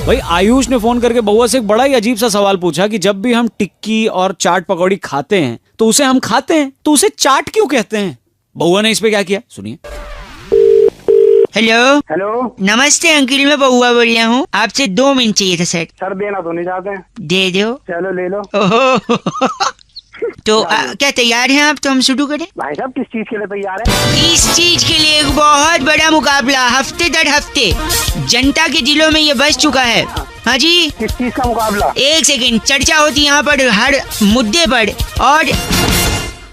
भाई आयुष ने फोन करके बउआ से एक बड़ा ही अजीब सा सवाल पूछा कि जब भी हम टिक्की और चाट पकौड़ी खाते हैं तो उसे हम खाते हैं तो उसे चाट क्यों कहते हैं। बउआ ने इस पे क्या किया सुनिए। हेलो हेलो, नमस्ते अंकिल, मैं बउआ बोल रहा हूँ। आपसे 2 मिनट चाहिए था सर। सर देना तो नहीं चाहते हैं। दे दो। चलो ले लो। ओहो तो क्या तैयार हैं आप? तो हम शुरू करें। भाई साहब किस चीज के लिए तैयार है? इस चीज के लिए एक बहुत बड़ा मुकाबला हफ्ते दर हफ्ते जनता के दिलों में ये बस चुका है। हाँ जी, किस चीज का मुकाबला? 1 सेकंड। चर्चा होती है यहाँ पर हर मुद्दे पर, और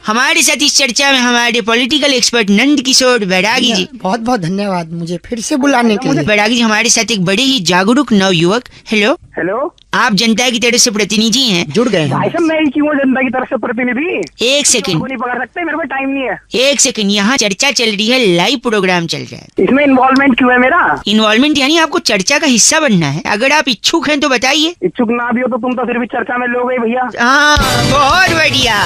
हमारे साथ इस चर्चा में हमारे पॉलिटिकल एक्सपर्ट नंद किशोर बैरागी जी। बहुत बहुत धन्यवाद मुझे फिर से बुलाने के लिए। बैरागी जी हमारे साथ एक बड़े ही जागरूक नवयुवक। हेलो, हेलो, आप जनता की तरफ से प्रतिनिधि हैं। जुड़ गए हैं। भाई साहब मैं ही क्यों जनता की तरफ से प्रतिनिधि? 1 सेकंड, नहीं पकड़ सकते, मेरे पास टाइम नहीं है। 1 सेकंड। यहाँ चर्चा चल रही है, लाइव प्रोग्राम चल रहा है। इसमें इन्वॉल्वमेंट क्यों है मेरा? इन्वॉल्वमेंट यानी आपको चर्चा का हिस्सा बनना है। अगर आप इच्छुक हैं तो बताइए। इच्छुक ना भी हो तो तुम तो फिर भी चर्चा में लोगे भैया। हाँ, बहुत बढ़िया।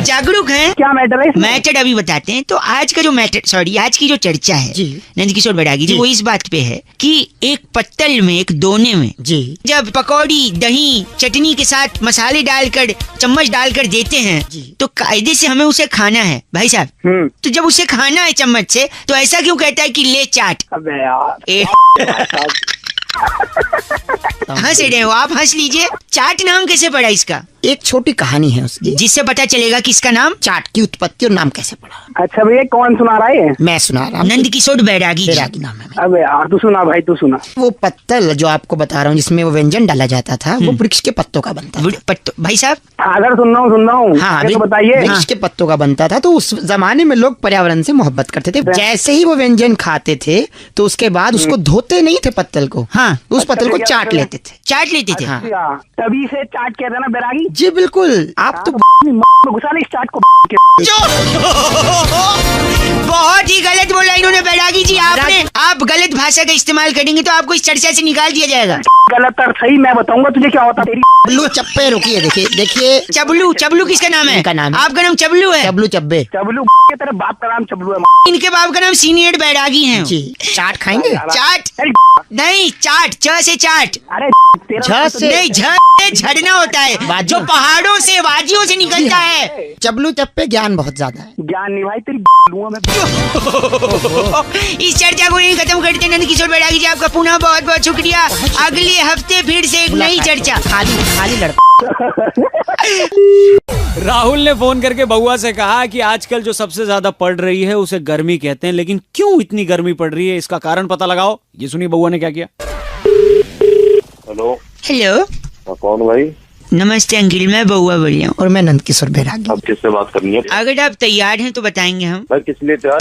जागरूक हैं। क्या मैटर है इसमें? मैटर अभी बताते हैं। तो आज का जो मैटर, सॉरी, आज की जो चर्चा है जी। नंद किशोर बैरागी जी, जी। वो इस बात पे है कि एक पत्तल में, एक दोने में जी जब पकौड़ी दही चटनी के साथ मसाले डालकर चम्मच डालकर देते हैं जी। तो कायदे से हमें उसे खाना है भाई साहब। तो जब उसे खाना है चम्मच से तो ऐसा क्यों कहता है कि ले चाट? अबे यार ए, हंस रहे हो आप, हंस लीजिए। चाट नाम कैसे पड़ा इसका? एक छोटी कहानी है उसकी, जिससे पता चलेगा कि इसका नाम चाट की उत्पत्ति और नाम कैसे पड़ा। अच्छा भैया कौन सुना रहा है? मैं सुना रहा हूँ। नंद किशोर बैरागी जी। बैरागी नाम है मेरा। अबे यार तू सुना भाई, तू सुना। वो पत्तल जो आपको बता रहा हूँ जिसमें वो व्यंजन डाला जाता था वो वृक्ष के पत्तों का बनता था। भाई साहब अगर सुन रहा हूँ हाँ, तो बताइए। वृक्ष के पत्तों का बनता था। तो उस जमाने में लोग पर्यावरण से मोहब्बत करते थे। जैसे ही वो व्यंजन खाते थे तो उसके बाद उसको धोते नहीं थे पत्तल को। हाँ, उस पत्तल को चाट लेते थे। चाट लेते थे। हाँ। अच्छा, तभी से चाट कहते हैं ना बैरागी? जी बिल्कुल। आप तो घुसा ले इस चाट को। बहुत ही गलत बोला इन्होंने बैरागी जी। आपने आप गलत भाषा का इस्तेमाल करेंगे तो आपको इस चर्चा से निकाल दिया जाएगा। गलत अर्थ सही मैं बताऊंगा तुझे क्या होता तेरी। चबलू चप्पे, रुकिए देखिए देखिए। चबलू, चबलू किसका नाम है? इनका नाम है। आपका नाम चबलू है? चबलू चब्बे। चबलू के तेरे बाप का नाम चबलू है। इनके बाप का नाम सीनियर बैरागी है जी। चाट खाएंगे? चाट नहीं, चाट, च से चाट। अरे झ से नहीं, झ से झरना होता है जो पहाड़ों से वादियों से निकलता है। चबलू चप्पे ज्ञान बहुत ज्यादा है। ज्ञान नहीं भाई तेरी लूंगा मैं। इस चर्चा को यहीं खत्म करते हैं। नंद किशोर बैरागी जी आपका पुनः बहुत बहुत शुक्रिया। अगले हफ्ते फिर से एक नई चर्चा। खाली खाली लड़का। राहुल ने फोन करके बउआ से कहा कि आजकल जो सबसे ज्यादा पड़ रही है उसे गर्मी कहते हैं, लेकिन क्यों इतनी गर्मी पड़ रही है इसका कारण पता लगाओ। ये सुनिए बउआ ने क्या किया। हेलो, हेलो, कौन भाई? नमस्ते अंकिल, मैं बउआ बोल रहा हूँ। और मैं नंद किशोर बैरागी। अब किससे बात करनी है? अगर आप तैयार हैं तो बताएंगे हम। भाई किस लिए तैयार?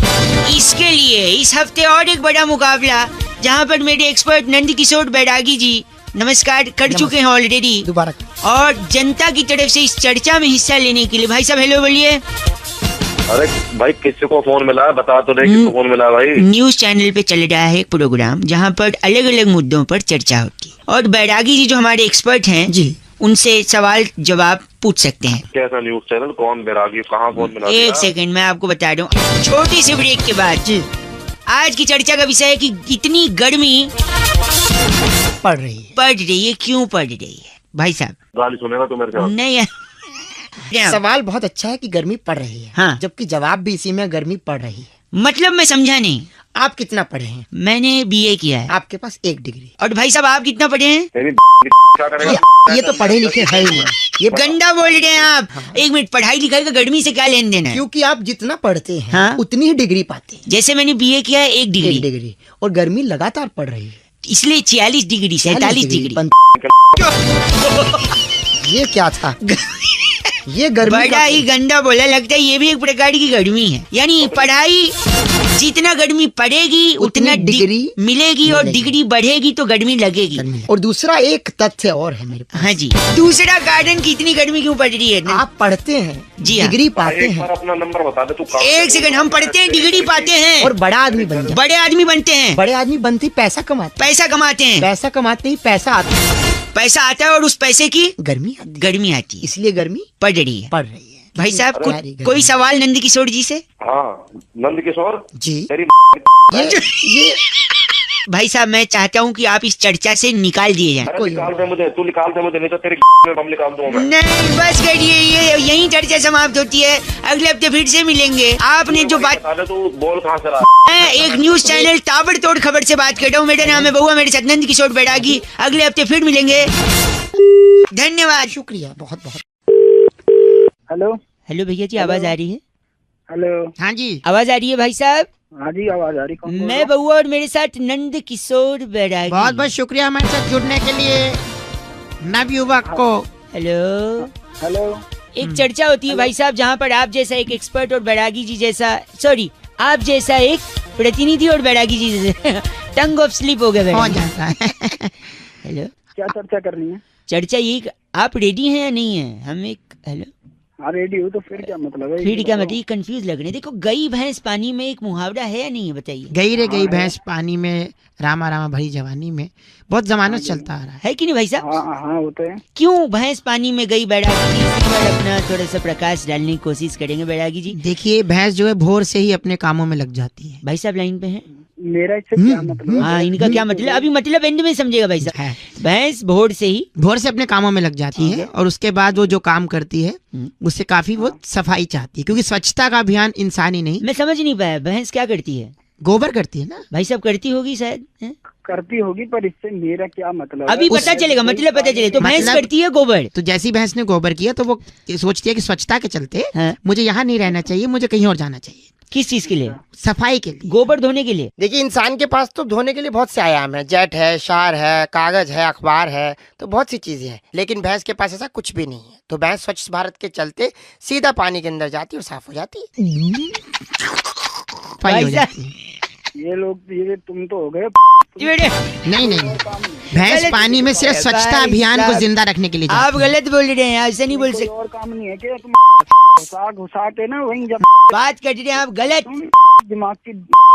इसके लिए इस हफ्ते और एक बड़ा मुकाबला जहाँ पर मेरे एक्सपर्ट नंद किशोर बैरागी जी नमस्कार कर चुके हैं ऑलरेडी, दोबारा। और जनता की तरफ से इस चर्चा में हिस्सा लेने के लिए। भाई साहब हेलो बोलिए। अरे भाई किसी को फोन मिला है? बता तो नहीं किसको फोन मिला है भाई? न्यूज चैनल पे चल रहा है एक प्रोग्राम जहाँ पर अलग अलग मुद्दों पर चर्चा होती है, और बैरागी जी जो हमारे एक्सपर्ट हैं जी उनसे सवाल जवाब पूछ सकते हैं। कैसा न्यूज चैनल? कौन बैरागी? कहाँ फोन मिला? 1 सेकंड मैं आपको बता दूं, छोटी सी ब्रेक के बाद। जी। आज की चर्चा का विषय है कि इतनी गर्मी पड़ रही है। क्यों पड़ रही है भाई साहब? गाली सुनेगा तो मेरे से? नहीं सवाल बहुत अच्छा है कि गर्मी पड़ रही है। हाँ। जबकि जवाब भी इसी में, गर्मी पड़ रही है। मतलब मैं समझा नहीं। आप कितना पढ़े हैं? मैंने बीए किया है। आपके पास 1 डिग्री। और भाई साहब आप कितना पढ़े हैं? तेरी क्या करेगा? ये तो पढ़े लिखे है ही नहीं। ये गंदा बोल रहे हैं आप। 1 मिनट, पढ़ाई लिखाई का गर्मी से क्या लेन देन है? क्योंकि आप जितना पढ़ते हैं हाँ? उतनी ही डिग्री पाते हैं। जैसे मैंने बीए किया है 1 1 डिग्री, डिग्री। और गर्मी लगातार पड़ रही है। इसलिए 46 डिग्री 47 डिग्री। ये क्या था? ये गर्मी बड़ा ही गंदा बोला। लगता है ये भी एक प्रकार की गर्मी है। यानी पढ़ाई जितना गर्मी पड़ेगी उतना डिग्री मिलेगी, और डिग्री बढ़ेगी तो गर्मी लगेगी। और दूसरा एक तथ्य और है मेरे पास। हाँ जी, दूसरा कारण कि इतनी गर्मी क्यों पड़ रही है? आप पढ़ते हैं, जी हाँ। डिग्री पाते एक बार हैं अपना नंबर बता दे तू। 1 सेकंड, हम पढ़ते हैं, डिग्री पाते हैं, और बड़ा आदमी बन जाते बड़े आदमी बनते हैं, बड़े आदमी बनते ही पैसा कमाते पैसा कमाते हैं, पैसा कमाते ही पैसा आता है, पैसा आता है, और उस पैसे की गर्मी आती गर्मी आती है। इसलिए गर्मी पड़ रही है। पड़ रही है। भाई साहब अरे कोई सवाल नंद किशोर जी से? हाँ, नंद किशोर जी। तेरी ये भाई साहब मैं चाहता हूँ कि आप इस चर्चा से निकाल दिए जाएं। अरे निकाल दे मुझे, तू निकाल दे मुझे, नहीं तो तेरे में बम निकाल दूंगा मैं। नहीं बस करिए, ये यही चर्चा समाप्त होती है। अगले हफ्ते फिर से मिलेंगे। आपने जो बात, बता दे, तू बोल कहाँ से रहा। मैं एक न्यूज चैनल ताबड़तोड़ खबर से बात कर रहा हूँ। मेरा नाम है बउआ, मेरे साथ नंद किशोर बैरागी। अगले हफ्ते फिर मिलेंगे। धन्यवाद। शुक्रिया बहुत बहुत। हेलो हेलो भैया जी, आवाज आ रही है? हेलो। हाँ जी, आवाज आ रही है भाई साहब? हाँ जी आवाज आ रही। कौन बोल रहा मैं बउआ और मेरे साथ नंद किशोर बैरागी। बहुत बहुत शुक्रिया हमारे साथ जुड़ने के लिए नवयुवक को। हेलो। है? हेलो। एक चर्चा होती है भाई साहब, जहाँ पर आप जैसा एक एक्सपर्ट और बैरागी जी जैसा, सॉरी आप जैसा एक प्रतिनिधि और बैरागी जी जैसा टंग ऑफ स्लिप हो गया हो बैरागी। जाता है। क्या चर्चा करनी है? चर्चा ये कि आप रेडी हैं या नहीं है? हम एक, हेलो, हाँ रेडी हूँ। तो फिर क्या मतलब है? फिर क्या मतलब, कंफ्यूज लग रहे हैं। देखो, गई भैंस पानी में एक मुहावरा है या नहीं है, बताइए। गई रे गई भैंस पानी में, रामा रामा भरी जवानी में, बहुत जमानों से चलता आ रहा है। है कि नहीं भाई साहब? हाँ हाँ वो तो है। क्यों भैंस पानी में गई बैरागी जी? इस पर अपना थोड़ा सा प्रकाश डालने की कोशिश करेंगे बैरागी जी। देखिए भैंस जो है भोर से ही अपने कामों में लग जाती है। भाई साहब लाइन पे हैं? मेरा इससे क्या मतलब है? हाँ, इनका क्या मतलब, अभी मतलब एंड में समझेगा भाई साहब। है। भैंस भोर से ही, भोर से अपने कामों में लग जाती है और उसके बाद वो जो काम करती है उससे काफी वो सफाई चाहती है, क्योंकि स्वच्छता का अभियान इंसानी नहीं, मैं समझ नहीं पाया, भैंस क्या करती है? गोबर करती है ना। भाई साहब करती होगी शायद, हैं? करती होगी, पर इससे मेरा क्या मतलब है? अभी पता चलेगा, मतलब पता चले। तो भैंस मतलब- करती है गोबर। तो जैसी भैंस ने गोबर किया तो वो सोचती है कि स्वच्छता के चलते हाँ। मुझे यहाँ नहीं रहना चाहिए, मुझे कहीं और जाना चाहिए, किस चीज के लिए? सफाई के लिए। गोबर धोने के लिए? देखिए इंसान के पास तो धोने के लिए बहुत से आयाम है, जेट है, शार है, कागज है, अखबार है, तो बहुत सी चीजें हैं। लेकिन भैंस के पास ऐसा कुछ भी नहीं है। तो भैंस स्वच्छ भारत के चलते सीधा पानी के अंदर जाती है और साफ हो जाती है। सफाई हो भाई जाती है। ये लोग, ये तुम तो हो गए। नहीं नहीं, भैंस गलत- पानी में सिर्फ स्वच्छता भाई अभियान को साहब, जिंदा रखने के लिए आप जाती है। गलत बोल रहे हैं, ऐसे नहीं बोल कोई सकते। और काम नहीं है क्या? तुम घुसा घुसा के ना वहीं जब बात कर रहे हैं आप गलत। तुम दिमाग की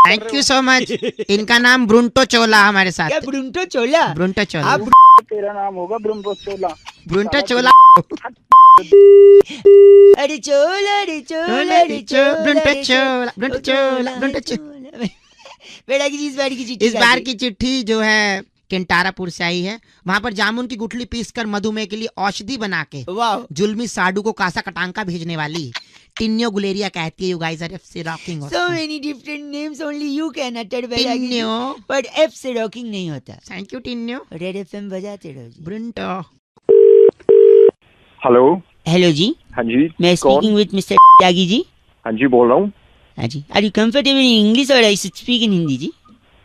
थैंक यू सो मच। इनका नाम ब्रुंटो चोला हमारे क्या साथ। ब्रुंटो चोला? ब्रुंटो चोला। आप तेरा नाम होगा ब्रह्मचोला। ब्रुंटो चोला। अरे चोला, अरे चोला, अरे चोला, ब्रुंटो चोला, ब्रुंटो चोला, ब्रुंटो चोला। बैरागी जी, इस बार की चिट्ठी इस बार की चिट्ठी जो है केंटारापुर से आई है। वहाँ पर जामुन की गुठली पीसकर मधुमेह के लिए औषधि बना के वाह, जुल्मी साडू को कासा कटांका भेजने वाली टिन्यो गुलेरिया कहती है, यू गाइस आर एफ से rocking. so many different names only you can utter Bairagi ji, टिन्यो। but F से रॉकिंग नहीं होता। थैंक यू टिन्यो। रेड एफएम बजाते रहो जी। ब्रुंटो। हेलो। हेलो जी, हाँ जी। मैं कौन? Speaking with mister Tyagi ji. हाँ जी बोल रहा हूँ। हाँ जी, are you comfortable in English और I should speak in Hindi जी?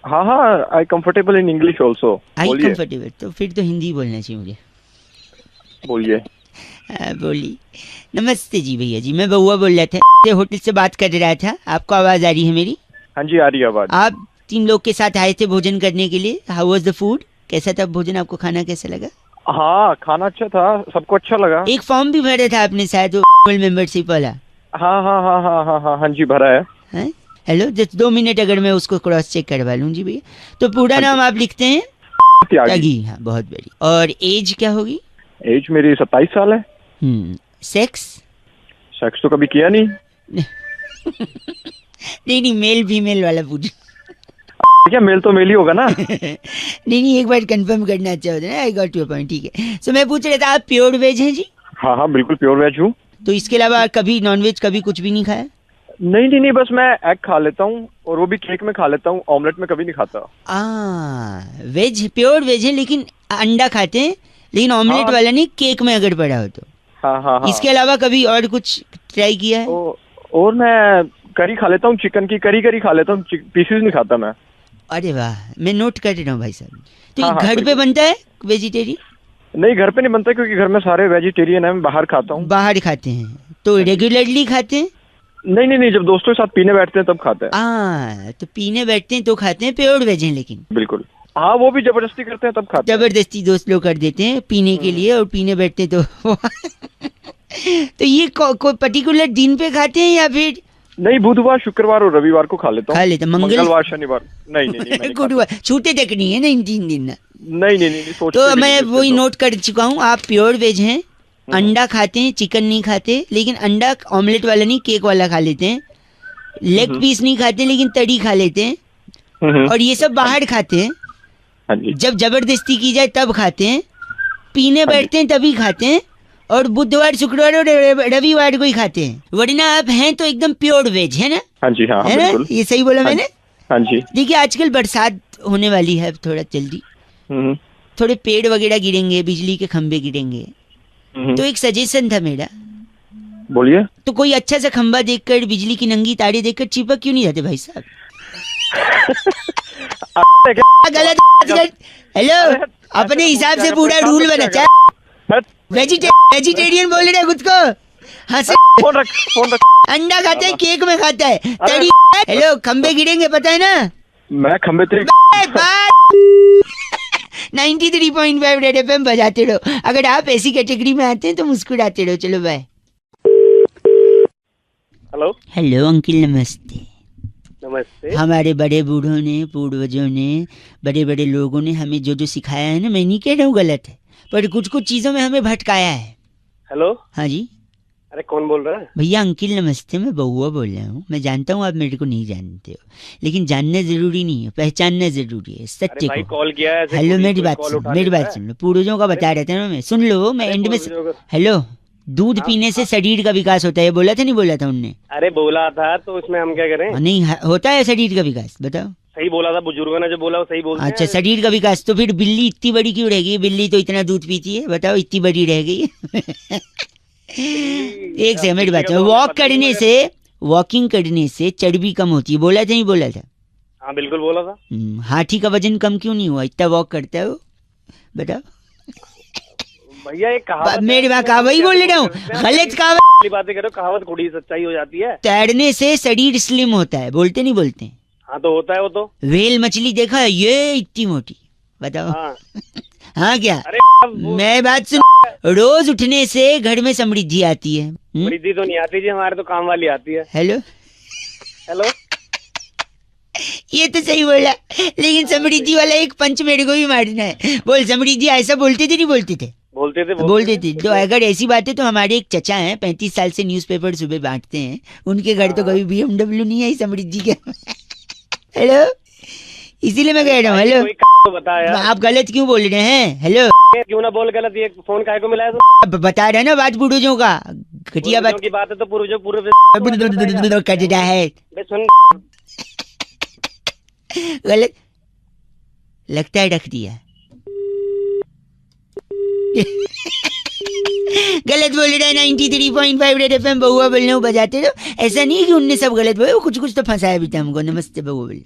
हाँ हाँ, I comfortable in English also. I बोलिए कंफर्टेबल, तो फिर तो हिंदी बोलना चाहिए मुझे। बोलिए। हाँ, बोलिए। नमस्ते जी भैया जी, मैं बउआ बोल रहा था, होटल से बात कर रहा था। आपको आवाज आ रही है मेरी? हाँ जी आ रही है आवाज। आप 3 लोग के साथ आए थे भोजन करने के लिए। How was the food? कैसा था भोजन? आपको खाना कैसा लगा? हाँ खाना अच्छा था, सबको अच्छा लगा। एक फॉर्म भी भरा था आपने शायद, वो मेंबरशिप वाला। हाँ हाँ हाँ हाँ हाँ हाँ हाँ जी भरा है। हैं? हेलो, जस्ट 2 मिनट अगर मैं उसको क्रॉस चेक करवा लूँ जी भैया। तो पूरा नाम आप लिखते हैं? त्यागी। त्यागी, हाँ बहुत बड़ी। और एज क्या होगी? एज मेरी 27 साल है। सेक्स? सेक्स तो कभी किया नहीं। नहीं, मेल फीमेल वाला पूछ। क्या मेल तो मेल ही होगा ना। नहीं, एक बार कंफर्म करना अच्छा होता है ना। आई गॉट योर पॉइंट, ठीक है। सो मैं पूछ रहा था, आप प्योर वेज हैं जी? हाँ हाँ बिल्कुल प्योर वेज हूँ। तो इसके अलावा कभी नॉन वेज कभी कुछ भी नहीं खाया? नहीं नहीं नहीं, बस मैं एग खा लेता हूँ और वो भी केक में खा लेता हूँ, ऑमलेट में कभी नहीं खाता। वेज, प्योर वेज है लेकिन अंडा खाते हैं, लेकिन ऑमलेट हाँ। वाला नहीं, केक में अगर पड़ा हो तो। हाँ हाँ हाँ। इसके अलावा कभी और कुछ ट्राई किया है? और मैं करी खा लेता हूँ, चिकन की करी खा लेता हूँ, पीसेस नहीं खाता मैं। अरे वाह, मैं नोट कर रहा हूँ भाई साहब। तो हाँ, ये हाँ, घर पे बिल्कुल। बनता है वेजिटेरियन? नहीं घर पे नहीं बनता, क्योंकि घर में सारे वेजिटेरियन है, मैं बाहर खाता हूँ। बाहर खाते हैं? तो रेगुलरली खाते हैं? नहीं नहीं नहीं, जब दोस्तों के साथ पीने बैठते हैं तब खाते हैं। तो पीने बैठते हैं तो खाते हैं, प्योर वेज हैं लेकिन? बिल्कुल हाँ, वो भी जबरदस्ती करते हैं तब खाते हैं। जबरदस्ती दोस्त लोग कर देते हैं पीने के लिए, और पीने बैठते हैं तो तो ये कोई पर्टिकुलर दिन पे खाते हैं या फिर? नहीं, बुधवार शुक्रवार और रविवार को खा लेता हूँ। खा लेते हैं, मंगलवार शनिवार नहीं नहीं नहीं, मैं नहीं खाता। गुरुवार छूटे तक नहीं है ना इन 3 दिन ना। नहीं नहीं नहीं, सोचते तो भी मैं नहीं वही तो। नोट कर चुका हूँ, आप प्योर वेज हैं, अंडा खाते हैं, चिकन नहीं खाते, लेकिन अंडा ऑमलेट वाला नहीं, केक वाला खा लेते हैं, लेग पीस नहीं खाते लेकिन तड़ी खा लेते हैं, और ये सब बाहर खाते हैं। हाँ जी। जब जबरदस्ती की जाए तब खाते हैं, पीने बैठते हैं तभी खाते हैं, और बुधवार शुक्रवार और रविवार को ही खाते हैं, वरना आप हैं तो एकदम प्योर वेज, है ना? हाँ जी। हाँ है ना? बिल्कुल। ये सही बोला मैंने? हाँ जी। देखिए आजकल बरसात होने वाली है थोड़ा जल्दी, थोड़े पेड़ वगैरह गिरेंगे, बिजली के खंभे गिरेंगे, तो एक सजेशन था मेरा। बोलिए। तो कोई अच्छा सा खंभा देखकर, बिजली की नंगी तारे देखकर चिपक क्यों नहीं जाते भाई साहब? गलत। हेलो, अपने हिसाब से पूरा रूल बना। चाहे वेजिटेरियन बोल रहे खुद को, हंसे। फोन रख। अंडा खाता है, केक में खाता है, तड़ी। हेलो, खंबे गिरेंगे पता है ना? मैं खंबे तेरे 93.5 रेड एफएम बजाते रहो। अगर आप ऐसी कैटेगरी में आते हैं तो मुस्कुराते रहो। चलो बाय। हेलो अंकिल, नमस्ते। नमस्ते। हमारे बड़े बूढ़ों ने, पूर्वजों ने, बड़े बड़े लोगों ने हमें जो जो सिखाया है ना, मैं नहीं कह रहा हूँ गलत है, पर कुछ कुछ चीजों में हमें भटकाया है। हेलो। हाँ जी। अरे कौन बोल रहा है? भैया अंकिल नमस्ते, मैं बहुआ बोल रहा हूँ। मैं जानता हूँ आप मेरे को नहीं जानते हो, लेकिन जानना जरूरी नहीं है, पहचानना जरूरी है सत्य को। कॉल किया है। हेलो, मेरी बात सुन लो। पूर्वजों का बता रहा था ना मैं, सुन लो, मैं एंड में। हेलो, दूध पीने से शरीर का विकास होता है, बोला था नहीं बोला था उनने? अरे बोला था, तो उसमें हम क्या करें? नहीं होता है शरीर का विकास, बताओ। सही बोला था, बुजुर्गों ने जो बोला वो सही बोलते हैं। अच्छा, शरीर का विकास। तो फिर बिल्ली इतनी बड़ी क्यों रह गई? बिल्ली तो इतना दूध पीती है, बताओ, इतनी बड़ी रह गई। एक से मेरी बात, वॉकिंग करने से चर्बी कम होती है, बोला था नहीं बोला था? हाँ बिल्कुल बोला था। हाथी का वजन कम क्यों नहीं हुआ? इतना वॉक करता है वो, बताओ। भैया एक कहावत, मेरी बात वही बोल रहा हूँ, गलत कहावत बातें करो। कहावत थोड़ी सच्चाई हो जाती है। तैरने से शरीर स्लिम होता है, बोलते नहीं बोलते? हाँ तो होता है वो तो। व्हेल मछली देखा है, ये इतनी मोटी, बताओ। हाँ क्या? मैं बात सुन, रोज उठने से घर में समृद्धि आती है। समृद्धि तो नहीं आती जी, हमारे तो काम वाली आती है। हेलो। ये तो सही बोला, लेकिन समृद्धि वाला एक पंच मेरे को भी मारना है। बोल समृद्धि, ऐसा बोलते थे नहीं बोलते थे? बोलते थे। तो अगर ऐसी बात है तो हमारे एक चचा हैं, 35 साल से न्यूज़पेपर सुबह बांटते हैं, उनके घर तो कभी BMW नहीं आई समृद्धि के। हेलो, इसीलिए मैं कह रहा हूँ। हेलो, तो बता यार, आप गलत क्यों बोल रहे हैं? हेलो, क्यों ना बोल गलत, ये फोन काहे को मिला है? तो बता रहे ना बात पूर्वजों का, घटिया बात की बात है तो पूर्वजों कटता है। सुन, गलत लगता है, रख दिया। गलत बोल रहा है। 93.5 रेड एफएम बहुआ बोल रहे हो, बजाते रहो। ऐसा नहीं है कि उनने सब गलत बोले, कुछ कुछ तो फंसाया भी था हमको। नमस्ते बहुआ बोल।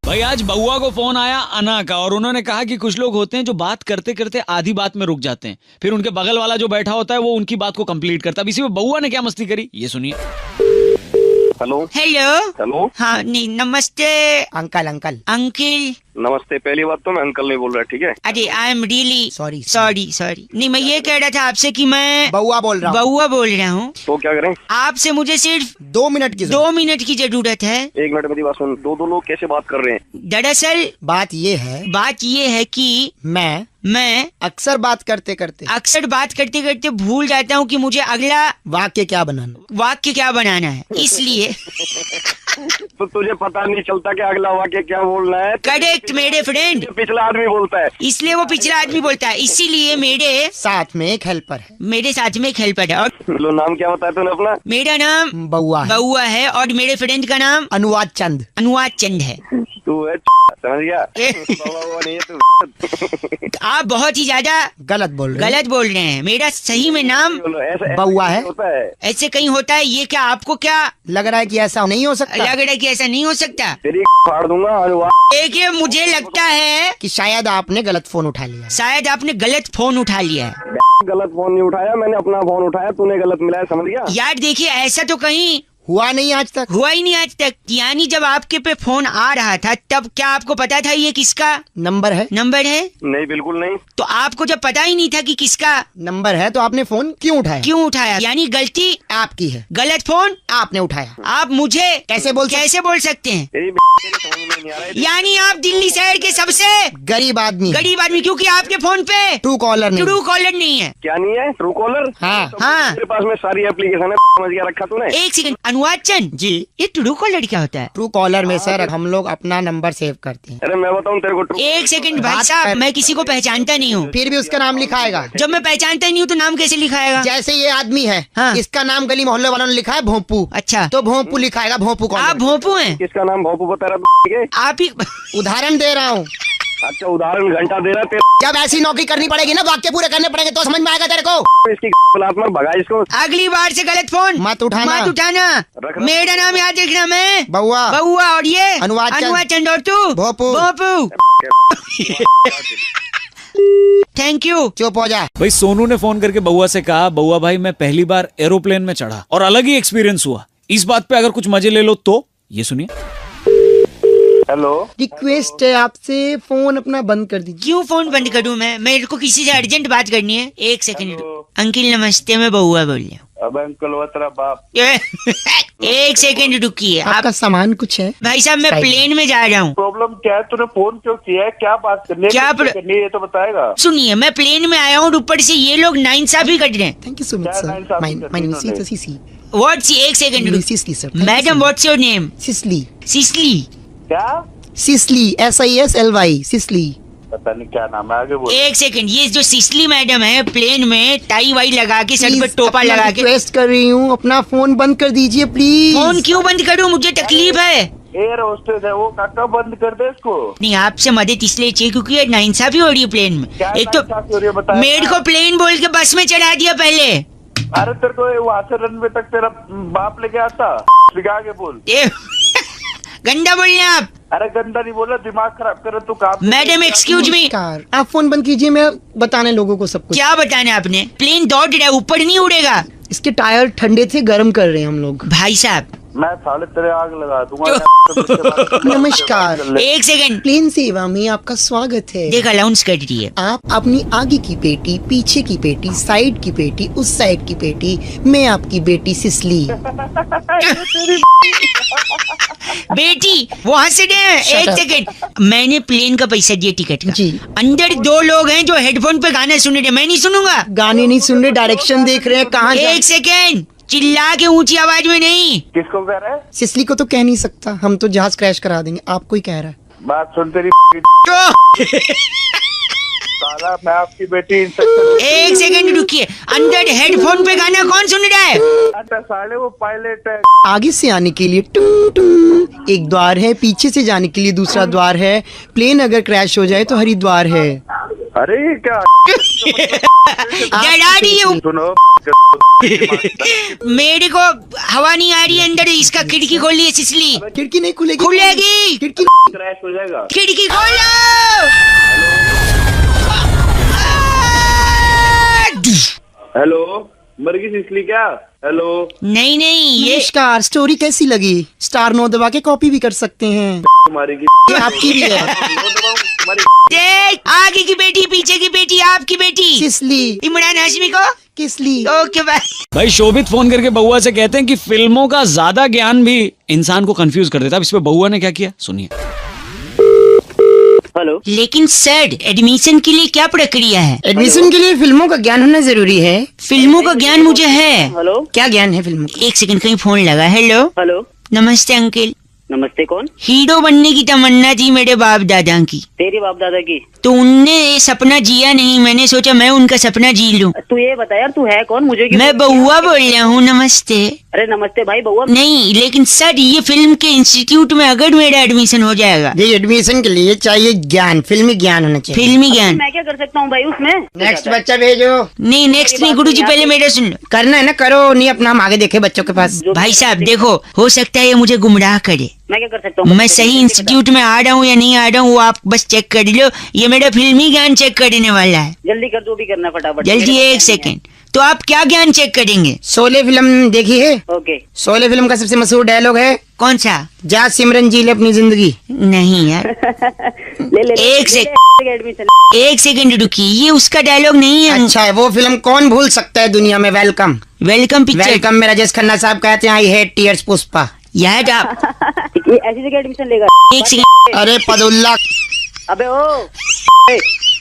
भाई आज बउआ को फोन आया अना का, और उन्होंने कहा कि कुछ लोग होते हैं जो बात करते करते आधी बात में रुक जाते हैं, फिर उनके बगल वाला जो बैठा होता है वो उनकी बात को कंप्लीट करता है। अब इसी में बउआ ने क्या मस्ती करी, ये सुनिए। हेलो। हेलो। हाँ नहीं, नमस्ते अंकल। नमस्ते। पहली बात तो मैं अंकल नहीं बोल रहा, ठीक है? अरे आई एम रियली सॉरी। नहीं, मैं ये कह रहा था आपसे कि मैं बउआ बोल रहा हूँ। तो क्या करें? आपसे मुझे सिर्फ 2 मिनट की जरूरत है। 1 मिनट मेरी बात सुन। दो लोग कैसे बात कर रहे हैं? दरअसल बात ये है कि मैं अक्सर बात करते करते भूल जाता हूँ कि मुझे अगला वाक्य क्या बनाना है, इसलिए तो तुझे पता नहीं चलता कि अगला वाक्य क्या बोलना है? करेक्ट मेरे फ्रेंड, पिछला आदमी बोलता है, इसलिए वो पिछला आदमी बोलता है, इसीलिए मेरे साथ में एक हेल्पर है। और लो, नाम क्या बताया तूने अपना? मेरा नाम बउआ है, और मेरे फ्रेंड का नाम अनुवाद चंद है। तू है समझ गया? बाबा नहीं है तू। आप बहुत ही ज्यादा गलत बोल रहे हैं। मेरा सही में नाम बउआ है। ऐसे कहीं होता है ये? क्या आपको क्या लग रहा है कि ऐसा नहीं हो सकता? तेरी फाड़ दूंगा। देखिए, मुझे लगता है कि शायद आपने गलत फोन उठा लिया है। गलत फोन नहीं उठाया मैंने, अपना फोन उठाया, तूने गलत मिलाया, समझ गया? यार देखिए, ऐसा तो कहीं हुआ ही नहीं आज तक। यानी जब आपके पे फोन आ रहा था तब क्या आपको पता था ये किसका नंबर है? नहीं, बिल्कुल नहीं। तो आपको जब पता ही नहीं था कि किसका नंबर है तो आपने फोन क्यों उठाया? यानी गलती आपकी है, गलत फोन आपने उठाया। आप मुझे कैसे बोल सकते हैं? तेरी समझ में नहीं आ रहा है। यानी आप दिल्ली शहर के सबसे गरीब आदमी, क्योंकि आपके फोन पे ट्रू कॉलर नहीं है। क्या नहीं है? True collar? हाँ। मेरे पास में सारी एप्लीकेशन है, समझ गया, रखा तूने? एक सेकंड, अनुवाद चंद जी। ये ट्रू कॉलर क्या होता है? ट्रू कॉलर में सर हम लोग अपना नंबर सेव करते हैं। अरे मैं बताऊं तेरे को एक सेकंड भाई साहब, मैं किसी को पहचानता नहीं हूँ। फिर भी उसका नाम लिखा आएगा। जब मैं पहचानता नहीं हूँ तो नाम कैसे लिखाएगा? जैसे ये आदमी है, हाँ। इसका नाम गली मोहल्ले वालों ने लिखा है भोंपू। अच्छा, तो भोंपू लिखा आएगा, भोंपू आप कॉलर। भोंपू हैं? किसका नाम भोपू बता रहा है? आप ही उदाहरण दे रहा हूँ। अच्छा उदाहरण घंटा दे रहा तेरे जब ऐसी नौकरी करनी पड़ेगी ना, वाक्य पूरे करने पड़ेंगे तो समझ में आएगा तेरे को। इसकी में भगा इसको। अगली बार से गलत फोन मत उठाना। मत उठाना। रखना। मेरा नाम याद रखना। मैं बउआ। बउआ और ये अनुवाद चंद और तू भोपू। भोपू। Thank you. चुप हो जा। भाई सोनू ने फोन करके बउआ से कहा, बउआ भाई मैं पहली बार एरोप्लेन में चढ़ा और अलग ही एक्सपीरियंस हुआ, इस बात पे अगर कुछ मजे ले लो तो। ये सुनिए। हेलो, रिक्वेस्ट है आपसे, फोन अपना बंद कर दीजिए। क्यों फोन बंद करूं मैं? मेरे को किसी से अर्जेंट बात करनी है। एक सेकंड। अंकिल नमस्ते, मैं बउआ बोल रही हूँ। अब अंकल वो तेरा बाप। एक सेकंड रुकिए आप। आपका सामान कुछ है? भाई साहब मैं साइड में। प्लेन में जा रहा हूँ। प्रॉब्लम क्या है? तूने फोन क्यों किया है? क्या बात करनी क्या करनी है ये तो बताएगा। सुनिए, मैं प्लेन में आया हूँ, ऊपर से ये लोग नाइंसाफी कर रहे हैं। थैंक यू सो मच क्या सर। नाइंसाफी माय करनी नेम उन्होंने? Is CC. व्हाट्स एक second CC sir. Madam, what's your name? Sisly. Sisly. क्या? Sisly, SISLY, Sisly. पता नहीं क्या नाम है, आगे बोल। एक सेकंड, ये जो सिसली मैडम है प्लेन में टाई वाई लगा के, सर पे टोपा लगा के। रिक्वेस्ट कर रही हूँ, अपना फोन बंद कर दीजिए प्लीज। फोन क्यों बंद करूं? मुझे तकलीफ है। एयर होस्टेस है वो, काका बंद कर दे इसको। नहीं, आपसे मदद इसलिए चाहिए क्योंकि ये नाइंसाफी हो रही है प्लेन में। क्या एक तो नाइंसाफी हो रही है बताया? मेरे को प्लेन बोल के बस में चढ़ा दिया पहले। अरे तेरे को वहाँ से रनवे तक तेरा बाप लेके आता। आगे बोल। गंदा बोल रहे हैं आप। अरे गंदा नहीं बोला, दिमाग खराब कर तू काम। Madam excuse me. नमस्कार, आप फोन बंद कीजिए, मैं बताने लोगों को सब कुछ। क्या बताना आपने? प्लेन दौड़ रहा है, ऊपर नहीं उड़ेगा। इसके टायर ठंडे थे, गर्म कर रहे हैं हम लोग। भाई साहब मैं साले तेरे आग लगा दूंगा। नमस्कार। एक सेकंड, प्लेन सेवा में आपका स्वागत है। देख अलाउंस कर रही है। आप अपनी आगे की पेटी, पीछे की पेटी, साइड की पेटी, उस साइड की पेटी, मैं आपकी बेटी सिसली। बेटी वो हंस रहे हैं। Shut एक up. सेकंड, मैंने प्लेन का पैसा दिया टिकट का। जी। अंदर दो लोग हैं जो हेडफोन पे गाना सुन रहे हैं, मैं नहीं सुनूंगा। गाने नहीं सुन रहे, डायरेक्शन देख रहे हैं कहाँ जा। एक सेकंड, चिल्ला के ऊंची आवाज में नहीं। किसको कह रहा है? सिसली को तो कह नहीं सकता, हम तो जहाज क्रैश करा देंगे। आपको ही कह रहा है। बात सुन तेरी। तो साला मैं आपकी बेटी इंस्ट्रक्टर। एक सेकंड रुकिए, अंदर हेडफोन पे गाना कौन सुन रहा है? अच्छा साले वो पायलट है। आगे से आने के लिए टुंग टुंग एक द्वार है, पीछे से जाने के लिए दूसरा द्वार है। प्लेन अगर क्रैश हो जाए तो हरिद्वार है। अरे ये क्या डरा रही है। सुनो। मेरे को हवा नहीं आ रही है अंदर, इसका खिड़की खोलिए सिसली। खिड़की नहीं खुलेगी। खुलेगी। खिड़की क्रैश हो जाएगा। खिड़की खोलो। हेलो, मर गई इसलिए क्या? हेलो। नहीं नहीं, ये नमस्कार, स्टोरी कैसी लगी? स्टार 9 दबा के कॉपी भी कर सकते हैं। तुम्हारी की ये आपकी भी है। तुम्हारी देख, आगे की बेटी, पीछे की बेटी, आपकी बेटी सिसली। इमरान हाशमी को किसली। Okay bye. भाई शोभित फोन करके बउआ से कहते हैं कि फिल्मों का ज्यादा ज्ञान भी इंसान को कंफ्यूज कर देता है। अब इस पे बउआ ने क्या किया सुनिए। हेलो। लेकिन सर, एडमिशन के लिए क्या प्रक्रिया है? एडमिशन के लिए फिल्मों का ज्ञान होना जरूरी है। फिल्मों का ज्ञान मुझे है। हेलो। क्या ज्ञान है फिल्मों का? एक सेकंड, कहीं फोन लगा। Hello, hello. नमस्ते अंकल। नमस्ते, कौन? हीरो बनने की तमन्ना थी मेरे बाप दादा की, तेरी बाप दादा की? तो उनने ये सपना जिया नहीं, मैंने सोचा मैं उनका सपना जी लूं। तू ये बता यार, तू है कौन? मुझे क्यों? मैं बउआ बोल रहा हूँ। नमस्ते। अरे नमस्ते भाई, बउआ नहीं, लेकिन सर ये फिल्म के इंस्टीट्यूट में अगर मेरा एडमिशन हो जाएगा। ये एडमिशन के लिए चाहिए ज्ञान, फिल्मी ज्ञान होना चाहिए। फिल्मी ज्ञान। मैं क्या कर सकता हूँ भाई उसमें? नेक्स्ट बच्चा भेजो। नहीं नेक्स्ट नहीं गुरुजी, पहले मेरा सुन लो। करना है ना, करो, नहीं अपना हम आगे देखे बच्चों के पास। भाई साहब देखो, हो सकता है ये मुझे गुमराह करे। मैं क्या कर सकता हूँ? मैं सही इंस्टीट्यूट में आ रहा हूँ या नहीं आ रहा हूँ वो आप बस चेक कर लो। ये मेरा फिल्मी ज्ञान चेक करने वाला है। जल्दी कर, जो भी करना फटाफट। जल्दी, एक सेकंड। तो आप क्या ज्ञान चेक करेंगे? शोले फिल्म देखी है? ओके। शोले फिल्म का सबसे मशहूर डायलॉग है, कौन सा? जा सिमरन जी ले अपनी जिंदगी। नहीं यार, ले एक एडमिशन। एक सेकंड रुकिए, ये उसका डायलॉग नहीं है। अच्छा है, वो फिल्म कौन भूल सकता है दुनिया में। Welcome welcome picture. वेलकम में राजेश खन्ना साहब कहते हैं आई हेट टीयर्स पुष्पा। यार आप ये ऐसी जगह एडमिशन लेगा? एक सेकंड। अरे पदुल्ला। अबे ओ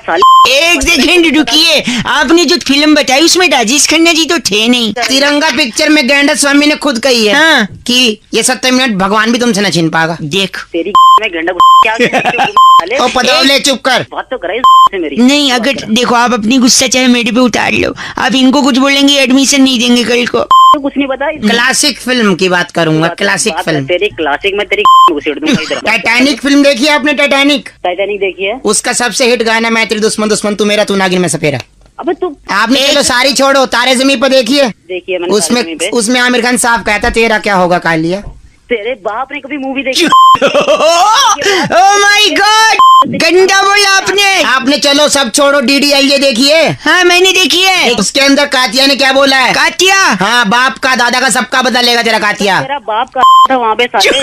साले। एक सेकंड रुकिए, आपने जो फिल्म बताई उसमें राजेश खन्ना जी तो थे नहीं। तिरंगा पिक्चर में गैंडा स्वामी ने खुद कही है हाँ। कि ये 70 मिनट भगवान भी तुमसे न छीन पाएगा। देख तेरी में गंडा क्या साले। ओ पदौले चुप कर। बात तो कराई से मेरी। नहीं, अगर देखो आप अपनी गुस्सा चाहे मेरे पे उतार लो, आप इनको कुछ बोलेंगे एडमिशन नहीं देंगे कल को। तो कुछ नहीं पता। क्लासिक फिल्म की बात करूंगा, क्लासिक बात फिल्म। तेरी क्लासिक में तेरी घुसेड़ दूंगा इधर। टाइटैनिक फिल्म देखी है आपने? टाइटैनिक, टाइटैनिक देखी है? उसका सबसे हिट गाना मैं तेरी दुश्मन दुश्मन तू मेरा तू नागिन में सपेरा। अबे तू आपने चलो सारी छोड़ो, तारे जमीन पर देखिए। देखिए मैंने उसमें सारे पे। उसमें आमिर खान साहब कहता तेरा क्या होगा कालिया। तेरे बाप ने कभी मूवी देखी? ओह माय गॉड, गंदा बोला आपने। आपने चलो सब छोड़ो DDLJ देखिए। हाँ मैंने देखी है। उसके अंदर कातिया ने क्या बोला है? कातिया? हाँ, बाप का दादा का सबका बदला लेगा तेरा कातिया। तेरा बाप का था वहाँ पे साले।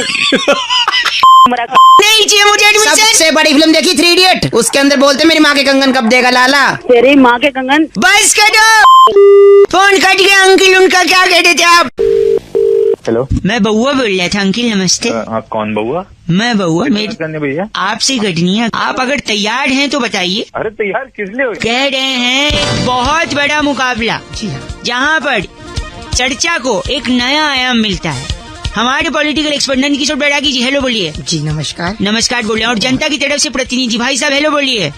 मरा का। नहीं चाहिए मुझे एडमिशन। सबसे बड़ी फिल्म देखी 3 इडियट, उसके अंदर बोलते मेरी माँ के कंगन कब देगा लाला। तेरी माँ के कंगन। बस करो, फोन कट गया। अंकिल उनका क्या कह रहे थे आप? हेलो, मैं बउआ बोल रहा था। अंकिल नमस्ते। आप कौन बउआ? मैं बउआ, मेरी करने भैया। आपसे कटनी है। आप अगर तैयार हैं तो बताइए। अरे तैयार किस लिए हुई? कह रहे हैं एक बहुत बड़ा मुकाबला जहाँ पर चर्चा को एक नया आयाम मिलता है। हमारे पॉलिटिकल एक्सपर्ट नंदकिशोर बैरागी जी हेलो बोलिए। जी नमस्कार। नमस्कार बोल रहे हैं। और जनता की तरफ से प्रतिनिधि भाई साहब हेलो बोलिए।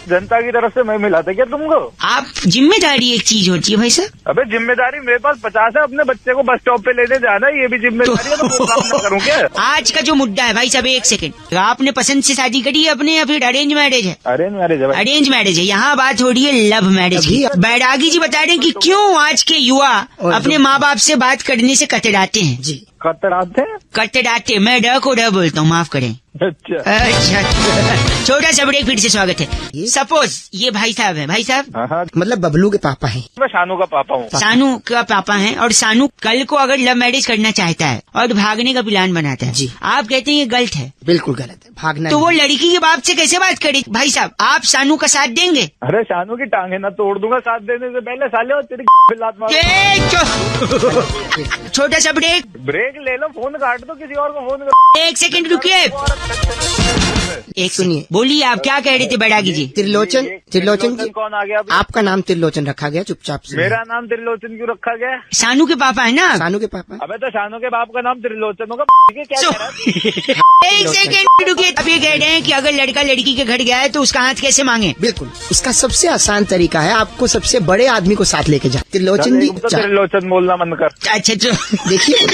जनता की तरफ से मैं मिला था क्या तुमको? आप जिम्मेदारी एक चीज होती है भाई साहब। अबे जिम्मेदारी मेरे पास 50 है, अपने बच्चे को बस स्टॉप पे लेने जाना है, ये भी जिम्मेदारी है, तो वो काम ना करूँ क्या? आज का जो मुद्दा है भाई साहब, एक सेकंड, आपने पसंद से शादी करी है अपने या फिर अरेंज मैरिज है? अरेंज मैरिज है भाई। अरेंज मैरिज है। यहाँ बात हो रही है लव मैरिज की। बैरागी जी बता रहे हैं कि क्यों आज के युवा अपने माँ बाप से बात करने से कतराते हैं। जी कतराते हैं? कतराते, मैं ड को ड बोलता हूँ, माफ करें। अच्छा। अच्छा, छोटा सा ब्रेक, फिर से स्वागत है। सपोज ये भाई साहब है, भाई साहब हाँ हाँ, मतलब बबलू के पापा हैं। मैं शानू का पापा हूँ। सानू का पापा हैं और सानू कल को अगर लव मैरिज करना चाहता है और भागने का प्लान बनाता है जी। आप कहते हैं ये गलत है, बिल्कुल गलत है, भागना तो वो नहीं। लड़की के बाप से कैसे बात करे? भाई साहब आप सानू का साथ देंगे? अरे शानू की टांगे ना तोड़ दूंगा साथ देने से पहले साले, और तेरी लात मार। छोटा सा ब्रेक, ब्रेक ले लो, फोन काट दो, किसी और को फोन करो। एक सेकंड रुकिए। एक सुनिए। बोलिए, आप क्या कह रहे थे बैरागी जी? त्रिलोचन, त्रिलोचन जी, कौन आ गया अभी? आपका नाम त्रिलोचन रखा गया, चुपचाप से। मेरा नाम त्रिलोचन क्यों रखा गया? सानू के पापा है ना? सानू के पापा। अबे तो शानू के बाप का नाम त्रिलोचन होगा। क्या सो- कह रहा है? एक सेकंड रुकिए। अब ये कह रहे हैं कि अगर लड़का लड़की के घर गया है तो उसका हाथ कैसे मांगे? बिल्कुल, उसका सबसे आसान तरीका है आपको सबसे बड़े आदमी को साथ लेके जा। त्रिलोचन जी, तो त्रिलोचन बोलना मन कर। अच्छा देखिए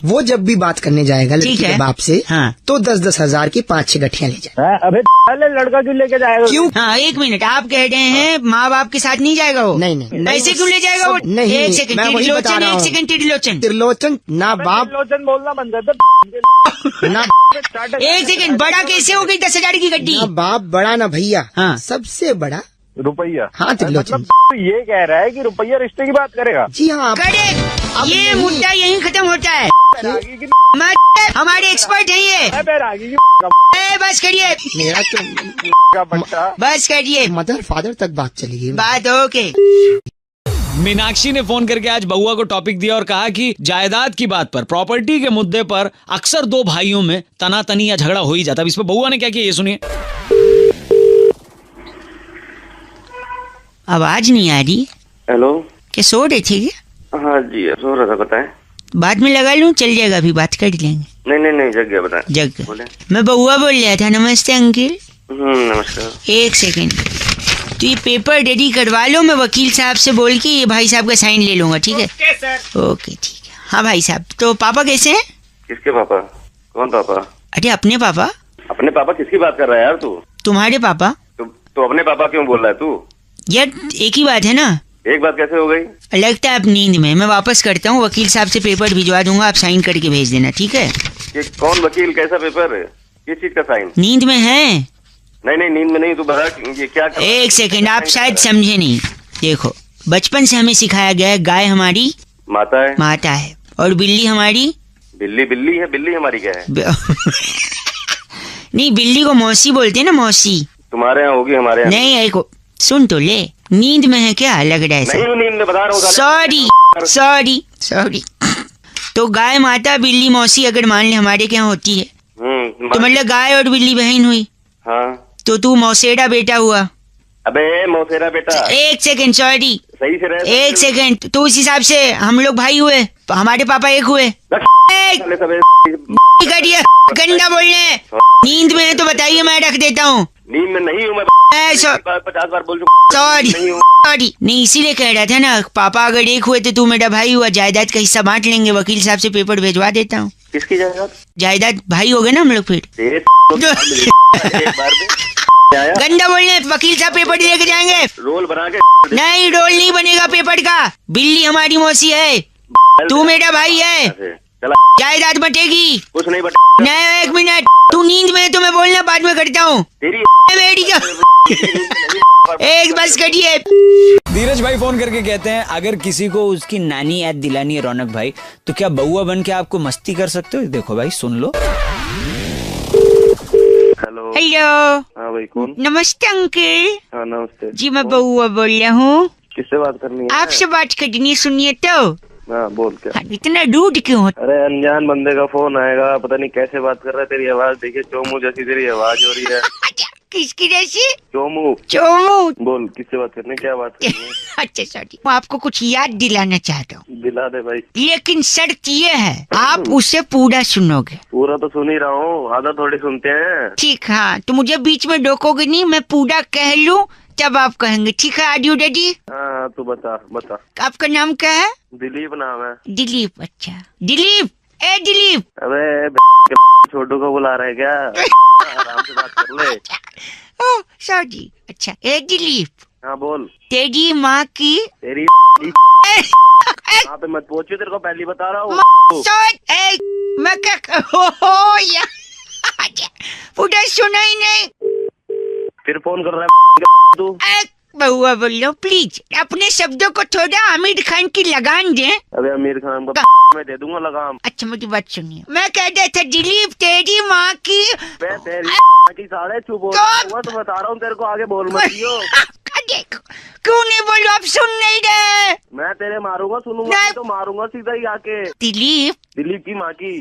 वो जब भी बात करने जाएगा लड़की ठीक है। के बाप से, हाँ। तो 10-10 हजार की 5-6 गठियां ले जाए। हाँ, अबे साले लड़का क्यों लेके जाएगा? क्यों? हाँ, एक मिनट, आप कह रहे हैं माँ बाप के साथ नहीं जाएगा वो? नहीं, नहीं। ऐसे क्यों ले जाएगा वो? नहीं, एक नहीं, सेकंड, मैं वही बता त्रिलोचन, रहा एक हूँ। सेकंड, त्रिलोचन, त्रिलोचन ना बाप त्रिलोचन बोलना बंद कर दे। ना एक सेकंड, बड़ा कैसे हो गई 10,000 की गड्डी? ना बाप बड़ा ना भैया, हाँ। सबसे बड़ा रुपया। हाँ त्रिलोचन। मतलब ये कह रहा है कि रुपया रिश्ते की बात करेगा। जी हाँ। करेक्ट, अब ये नहीं। मुद्दा यहीं खत्म होता है। बैरागी की हमारे एक्सपर्ट हैं ये। बैरागी की बस करिए, मेरा तो का बच्चा। बस करिए, मदर फादर तक बात चली गई। बात ओके। मीनाक्षी ने फोन करके आज बउआ को टॉपिक दिया और कहा कि जायदाद की बात पर, प्रॉपर्टी के मुद्दे पर अक्सर दो भाइयों में तनातनी या झगड़ा हो ही जाता है। इस पर बउआ ने क्या किया ये सुनिए। आवाज नहीं आ रही, हेलो। क्या सो रहे थे क्या? हाँ जी, सो रहा था, बताएं। बाद में लगा लूं, चल जाएगा, अभी बात कर लेंगे। नहीं जग गया, बताएं। जग बोले। मैं बउआ बोल रहा था। नमस्ते अंकिल। नमस्कार। एक सेकंड, तो ये पेपर रेडी करवा लो, मैं वकील साहब से बोल के ये भाई साहब का साइन ले लूंगा, ठीक है? ओके ठीक है। हाँ भाई साहब, तो पापा कैसे हैं? किसके पापा? कौन पापा? अरे अपने पापा। अपने पापा किसकी बात कर रहा है यार तू? तुम्हारे पापा। तो अपने पापा क्यों बोल रहा है तू? यार एक ही बात है ना। एक बात कैसे हो गई? लगता है आप नींद में। मैं वापस करता हूँ, वकील साहब से पेपर भिजवा दूंगा, आप साइन करके भेज देना, ठीक है? ये कौन वकील, कैसा पेपर है, किस चीज का साइन? नींद में है? नहीं नींद में नहीं, तू बता ये क्या कर... एक सेकंड, आप शायद समझे नहीं। देखो, बचपन से हमें सिखाया गया है गाय हमारी माता है, माता है, और बिल्ली हमारी बिल्ली है। बिल्ली हमारी क्या है? नहीं, बिल्ली को मौसी बोलते हैं ना, मौसी। तुम्हारे यहाँ होगी, हमारे यहाँ नहीं, एक सुन तो ले। नींद में है क्या? लग रहा है नहीं हूँ, नींद में बता रहा हूँ। सॉरी। तो गाय माता, बिल्ली मौसी अगर मान ले हमारे क्या होती है, तो मतलब गाय और बिल्ली बहन हुई। हाँ। तो तू मौसेरा बेटा हुआ। अबे मौसेरा बेटा, एक सेकंड, सॉरी, सही से रहे। एक सेकंड, तो उस हिसाब से हम लोग भाई हुए, हमारे पापा एक हुए। गंदा बोलने, नींद में है तो बताइए, मैं रख देता हूँ। नींद में नहीं हूँ मैं, 50 बार बोल सॉरी नहीं हूँ। सॉरी, नहीं इसीलिए कह रहा था ना, पापा अगर एक हुए तो तू मेरा भाई हुआ, जायदाद का हिस्सा बांट लेंगे, वकील साहब से पेपर भेजवा देता हूँ। किसकी जायदाद? जायदाद भाई हो गए ना हम लोग फिर। गंदा बोलने, वकील साहब पेपर लेके जाएंगे। रोल बना के नहीं, रोल नहीं बनेगा पेपर का, बिल्ली हमारी मौसी है, तू मेरा भाई है, जायदाद बटेगी। कुछ नहीं बट। नहीं, एक मिनट, तू नींद में है तो मैं बोलना बाद में करता हूँ। मेरी एक बस करिए। धीरज भाई फोन करके कहते हैं, अगर किसी को उसकी नानी याद दिलानी है रौनक भाई, तो क्या बउआ बन के आपको मस्ती कर सकते हो? देखो भाई, सुन लो। हेलो। हेलो। हाँ भाई, कौन? नमस्ते अंकल। हाँ नमस्ते जी मैं बउआ बोल रहा हूँ। किससे बात करनी है? आपसे बात करनी, सुनिए तो। हाँ बोल। क्या? हाँ, इतना रूड क्यों हो? अरे अनजान बंदे का फोन आएगा, पता नहीं कैसे बात कर रहा है। तेरी आवाज देखिए, चोमू जैसी तेरी आवाज हो रही है। किसकी जैसी? चोमू। चोमू। बोल, किससे बात करनी है? क्या बात करनी है? अच्छा सॉरी, मैं आपको कुछ याद दिलाना चाहता हूँ। दिला दे भाई। लेकिन शर्त ये है, आप उसे पूरा सुनोगे। पूरा तो सुन ही रहा हूँ, आधा थोड़ी सुनते हैं। ठीक, हाँ, तो मुझे बीच में रोकोगे नहीं, मैं पूरा कह लूँ तब आप कहेंगे, ठीक है? Are you ready? हाँ तू बता बता। आपका नाम क्या है? दिलीप नाम है। दिलीप। अच्छा दिलीप, ए दिलीप। अबे छोटू को बुला रहे क्या? आराम से बात कर ले। Oh sorry. अच्छा, ए दिलीप। हाँ बोल। तेरी माँ की तेरी वहाँ पे मत पहुंचियो, तेरे को पहले बता रहा हूँ। मैं क्या पूरा सुना ही नहीं। फिर फोन कर रहा है तू। बउआ बोल लो, प्लीज अपने शब्दों को थोड़ा आमिर खान की लगान दे। अबे आमिर खान को मैं दे दूंगा लगाम। अच्छा मेरी बात सुनिए, मैं कह रहा था दिलीप, तेरी माँ की तेरी साढ़े चुप हो तो बता रहा हूँ तेरे को, आगे बोल मत दियो। क्यों नहीं बोलो, आप सुन नहीं रहे? मैं तेरे मारूंगा, सुनूंगा तो मारूंगा सीधा ही आके। दिलीप की माँ की।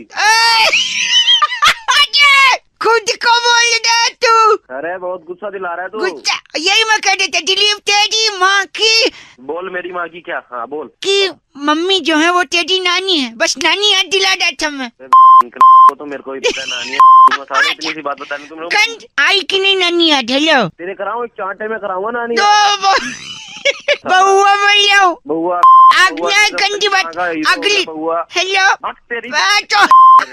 खुद को बोल रहा तू। अरे बहुत गुस्सा दिला रहा है तू। गुस्सा, यही मैं कह रहा था, दिलीप तेरी माँ की। बोल मेरी माँ की क्या? हाँ बोल। कि मम्मी जो है वो तेरी नानी है, बस नानी याद दिला रहा था मैं। वो तो मेरे को ही पता है नानी है। सारे इतनी सी बात बताने तुम लोग। आई कि नहीं नानी याद? हेलो तेरे कराऊं, एक चांटे में कराऊंगा नानी। बउआ बोल रहा हूँ। बउआ आज्ञा गंदी बात। अगली हेलो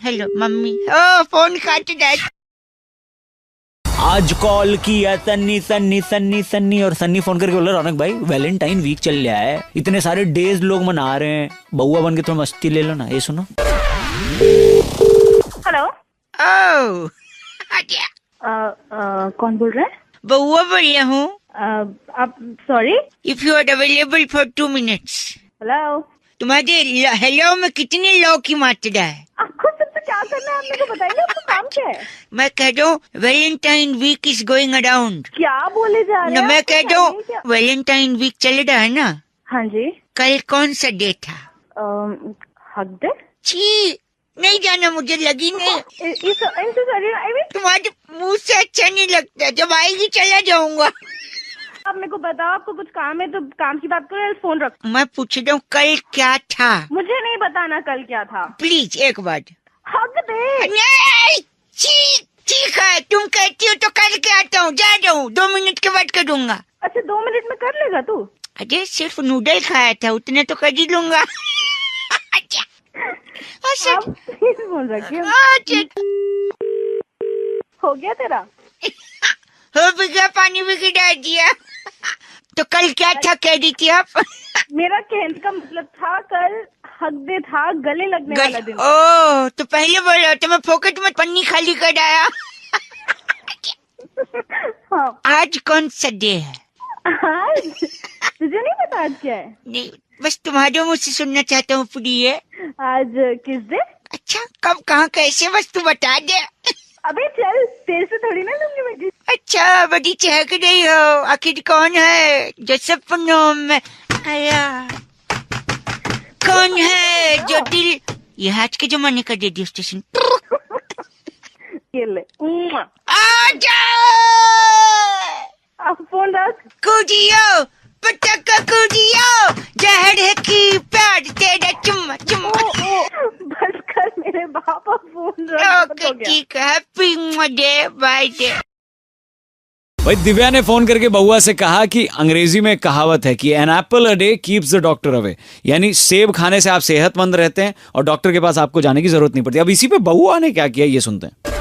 हेलो मम्मी। ओ फोन काट दे। आज कॉल किया सन्नी सन्नी सन्नी सन्नी, और सन्नी फोन करके बोला, रौनक भाई वैलेंटाइन वीक चल रहा है, इतने सारे डेज लोग मना रहे हैं, बउआ बन के थोड़ा मस्ती ले लो ना। ये सुनो। हेलो। ओह कौन बोल रहा है? बउआ बोल रहा हूँ। आप sorry. If you are available for 2 minutes। Hello. तुम्हारे हेलो में कितने लौ की मात्रा है? आपको सबसे क्या करना है, आप मेरे को बताइए, आपको काम क्या है? मैं कह रहा हूँ Valentine week is going around. क्या बोले जा रहे हैं? मैं कह रहा हूँ वैलेंटाइन वीक चल रहा है ना। हाँ जी। कल कौन सा डे था? हक डे। छी, नहीं जाना, मुझे लगी नहीं। तुम्हारे मुंह से अच्छा नहीं लगता, जब आएगी चला जाऊंगा। आप मेरे को बताओ, आपको कुछ काम है तो काम की बात करो या फोन रखो। मैं पूछ रहा हूँ कल क्या था? मुझे नहीं बताना कल क्या था। प्लीज एक बार। हक डे। ठीक है, तुम कहती हो तो करके आता हूँ, जा रहा हूँ, 2 मिनट के बाद करूंगा। अच्छा 2 मिनट में कर लेगा तू? अरे सिर्फ नूडल खाया था, उतने तो कर ही लूंगा। बोल रखिए। हो गया तेरा? हो भी गया, पानी भी गिरा दिया। तो कल क्या था कह रही थी आप? मेरा कहने का मतलब था कल हक डे था, गले लगने वाला दिन। ओह, तो पहले बोलो तो मैं पॉकेट में पन्नी खाली कर आया। हाँ। आज कौन सा डे है? आज तुझे नहीं पता आज क्या है? नहीं, बस तुम्हारे मुझ से सुनना चाहता हूँ। फ्री है आज किस डे? अच्छा, कब कहाँ कैसे, बस तू बता दे। अबे चल, तेरे से थोड़ी ना लूंगी मैं। अच्छा, बड़ी चहक रही हो, आखिर कौन है जो सपनों में आया? कौन है जो दिल, ये आज के जमाने का रेडियो स्टेशन। ये ले उम्मा। आजा अब फोन रख। कूदियो पटका कूदियो, जहर है की प्यार तेरा चुम्मा चुम्मा। बस कर मेरे बाबा, फोन रख। ओके ठीक है, हैप्पी डे बाय डे। भाई दिव्या ने फोन करके बउआ से कहा कि अंग्रेजी में कहावत है कि an apple a day keeps the doctor away, यानी सेब खाने से आप सेहतमंद रहते हैं और डॉक्टर के पास आपको जाने की जरूरत नहीं पड़ती। अब इसी पे बउआ ने क्या किया ये सुनते हैं।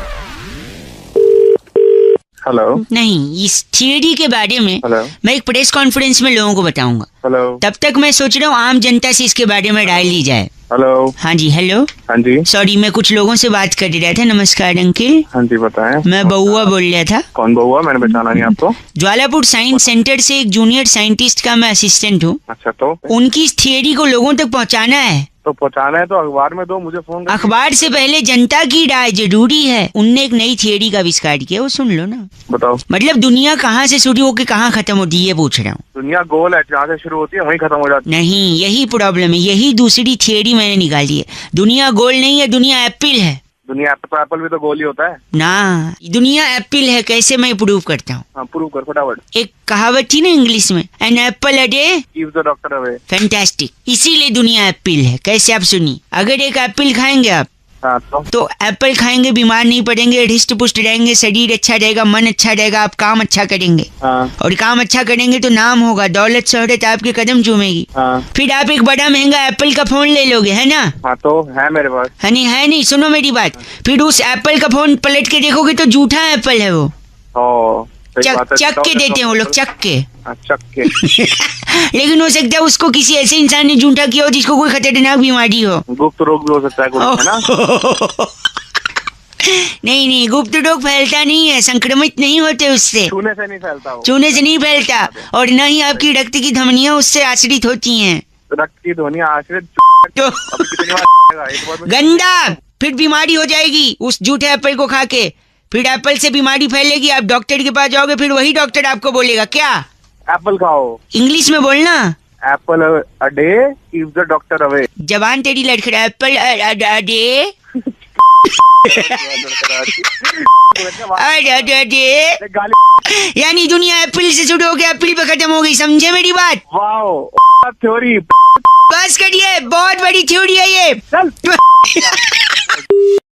हेलो। नहीं, इस थियरी के बारे में हेलो। मैं एक प्रेस कॉन्फ्रेंस में लोगों को बताऊंगा। हेलो। तब तक मैं सोच रहा हूँ आम जनता से इसके बारे में राय ली जाए। हेलो। हाँ जी, हेलो। हाँ जी। सॉरी, मैं कुछ लोगों से बात कर रहा था। नमस्कार अंकिल। हाँ जी बताएं। मैं बउआ बोल रहा था। कौन बउआ? मैंने पहचाना नहीं आपको। ज्वालापुर साइंस सेंटर से एक जूनियर साइंटिस्ट का मैं असिस्टेंट हूँ। अच्छा तो उनकी इस थियरी को लोगों तक पहुँचाना है। तो पहुंचाना है तो अखबार में दो, मुझे फोन कर। अखबार से पहले जनता की राय जरूरी है। उनने एक नई थियरी का आविष्कार किया, वो सुन लो ना। बताओ। मतलब दुनिया कहाँ से शुरू होकर कहाँ खत्म होती है ये पूछ रहा हूँ। दुनिया गोल है, जहाँ से शुरू होती है वहीं खत्म हो जाती है। नहीं, यही प्रॉब्लम है। यही दूसरी थियरी मैंने निकाली है। दुनिया गोल नहीं है, दुनिया एप्पल है। दुनिया एप्पल भी तो गोल ही होता है ना, दुनिया एप्पल है। कैसे मैं प्रूव करता हूँ। हाँ प्रूव कर फटाफट। एक कहावत थी ना इंग्लिश में, an apple a day keeps the doctor away. Fantastic. इसीलिए दुनिया एप्पल है। कैसे आप सुनिए, अगर एक एप्पल खाएंगे आप हाँ तो एप्पल खाएंगे, बीमार नहीं पड़ेंगे, हृष्ट पुष्ट रहेंगे, शरीर अच्छा रहेगा, मन अच्छा रहेगा, आप काम अच्छा करेंगे। हाँ और काम अच्छा करेंगे तो नाम होगा, दौलत शोहरत आपके कदम चूमेगी। हाँ फिर आप एक बड़ा महंगा एप्पल का फोन ले लोगे, है ना। हाँ तो है मेरे पास। है नहीं, सुनो मेरी बात। फिर उस एप्पल का फोन पलट के देखोगे तो झूठा एप्पल है वो। ओ सही बात है। चक के देते हैं वो लोग, चक के। हाँ, चक के। लेकिन हो सकता है उसको किसी ऐसे इंसान ने झूठा किया हो जिसको कोई खतरनाक बीमारी हो। गुप्त रोग भी हो सकता है कुछ, है ना। नहीं, गुप्त रोग फैलता नहीं है, संक्रमित नहीं होते उससे। छूने से नहीं फैलता वो। छूने से नहीं फैलता, और न ही आपकी रक्त की धमनियां उससे आश्रित होती हैं। रक्त की ध्वनियां आश्रित। तो अभी कितनी बार एक बार में। गंदा, फिर बीमारी हो जाएगी उस झूठे एप्पल को खा के। फिर एप्पल से बीमारी फैलेगी, आप डॉक्टर के पास जाओगे, फिर वही डॉक्टर आपको बोलेगा क्या, एप्पल खाओ। इंग्लिश में बोलना। Apple a day keeps the doctor away. जबान तेरी लड़खड़ा। एप्पल डे यानी दुनिया एप्पल से शुरू हो गया, एप्पल पे खत्म हो गई। समझे मेरी बात। Wow theory. बस करिए, बहुत बड़ी थ्योरी है ये। चल।